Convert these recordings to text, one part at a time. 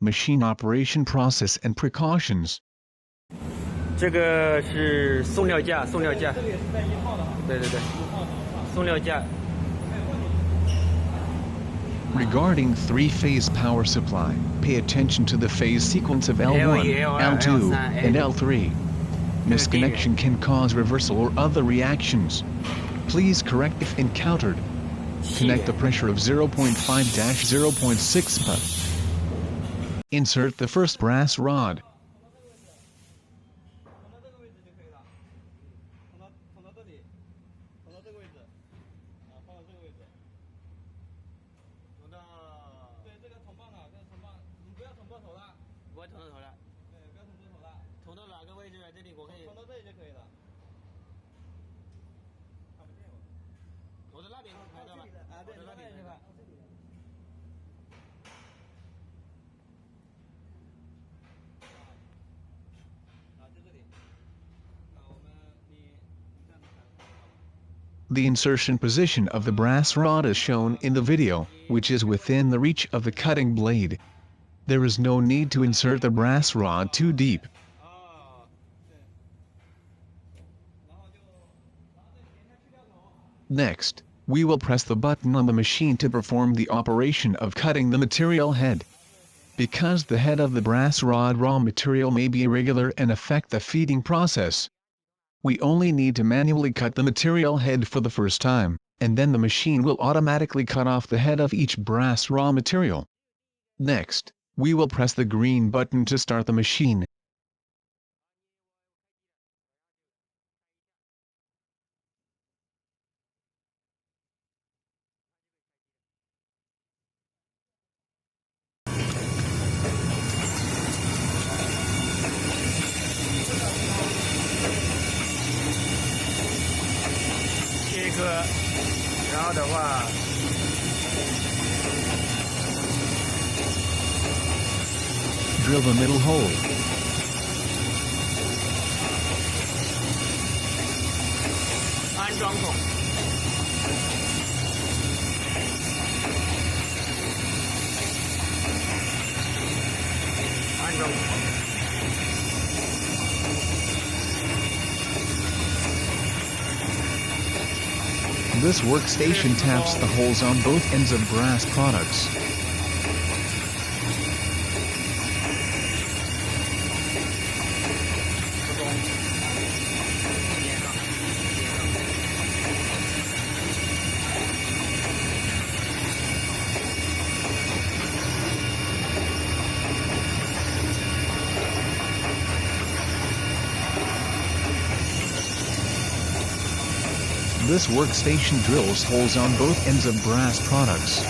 Machine operation process and precautions. 这个是送料架，送料架。对对对，送料架。 Regarding three-phase power supply, pay attention to the phase sequence of L1, L2, and L3. Misconnection can cause reversal or other reactions. Please correct if encountered. Connect the pressure of 0.5-0.6 PA. Insert the first brass rod. The insertion position of the brass rod is shown in the video, which is within the reach of the cutting blade. There is no need to insert the brass rod too deep. Next, we will press the button on the machine to perform the operation of cutting the material head. Because the head of the brass rod raw material may be irregular and affect the feeding process, we only need to manually cut the material head for the first time, and then the machine will automatically cut off the head of each brass raw material. Next, we will press the green button to start the machine. Drill the middle hole. This workstation taps the holes on both ends of brass products. This workstation drills holes on both ends of brass products.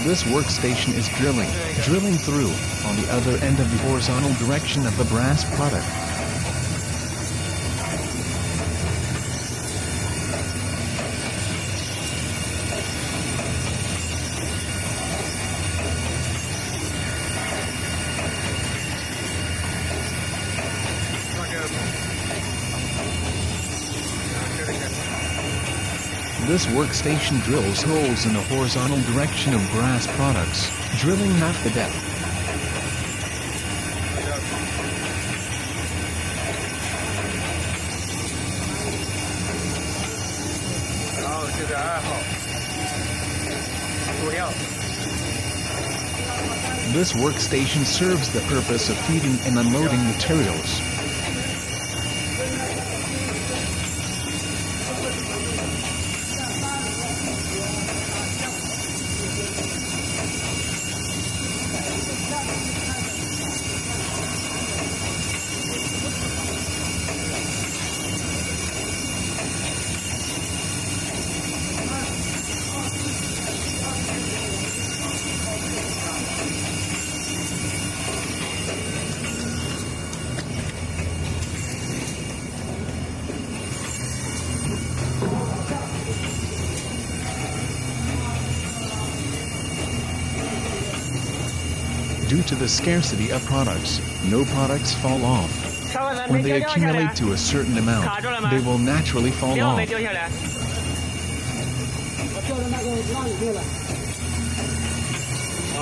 This workstation is drilling through, on the other end of the horizontal direction of the brass product. This workstation drills holes in the horizontal direction of brass products, drilling half the depth. This workstation serves the purpose of feeding and unloading materials. Due to the scarcity of products, no products fall off. 超哥咱 When 没 they 掉下来 accumulate，to a certain amount, 卡住了吗？ they will naturally fall 掉没 off. 掉下来？我掉在那个那里面了。哦，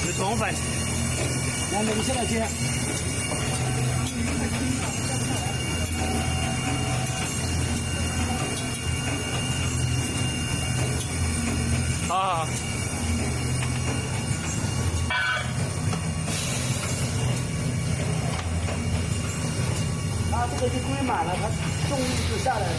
是重粉。来，你现在接。好好好。它这个就堆满了，它重力就下来了。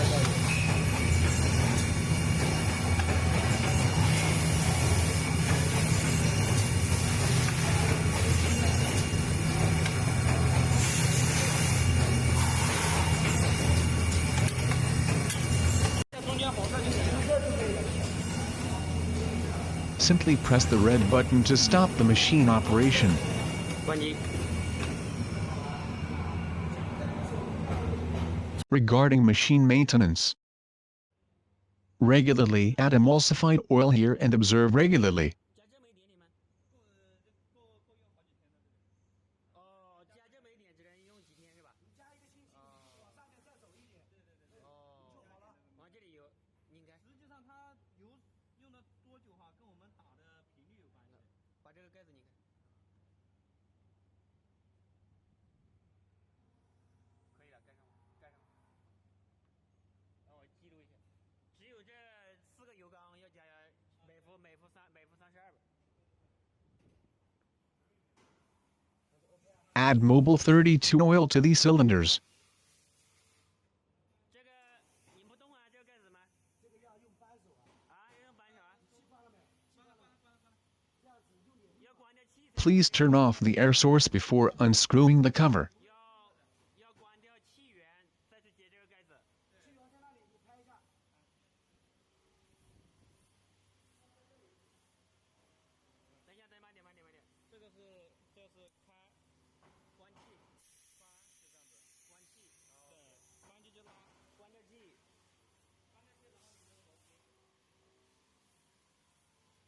Simply press the red button to stop the machine operation. 关机。 Regarding machine maintenance, regularly add emulsified oil here and observe regularly. 加这么一点点吗？够用好几天的。哦，加这么一点只能用几天是吧？加一个星期，往上面再走一点。对。哦，就好了。往这里有，应该。实际上它油用了多久哈，跟我们打的频率有关系。把这个盖子你看。可以了，盖上吧，盖上吧。让我记录一下。只有这4个油缸要加每伏32吧。 Add Mobile 32 oil to these cylinders. 这个拧不动啊，这个盖子吗？这个要用扳手啊。啊，要用扳手啊。气关了没有？关了。这样子用点。要关掉气。 Please turn off the air source before unscrewing the cover. 要关掉气源，再去接这个盖子。气源在那里，你拍一下。等一下，慢点。这是开关气，关是这样子，关气，对，关机就拉，关掉气，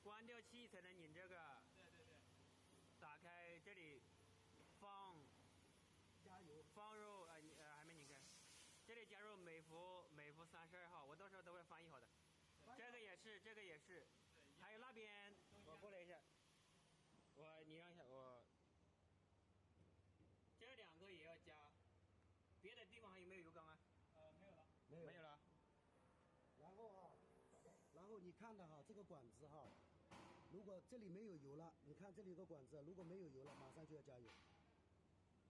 关掉气才能拧这个。对。打开这里，加油，放入还没拧开，这里加入每伏32号，我到时候都会翻译好的。这个也是，还有那边，我过来一下，你让一下我。 这2个也要加，别的地方还有没有油缸啊？没有了。然后你看的哈，这个管子哈，如果这里没有油了，你看这里有个管子，如果没有油了，马上就要加油。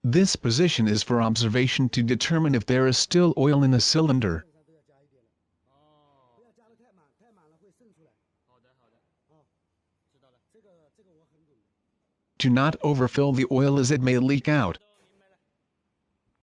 This position is for observation to determine if there is still oil in the cylinder. 基本上都要加一点了。哦。不要加得太满，太满了会渗出来。好的。哦，知道了。这个我很懂的。 Do not overfill the oil as it may leak out.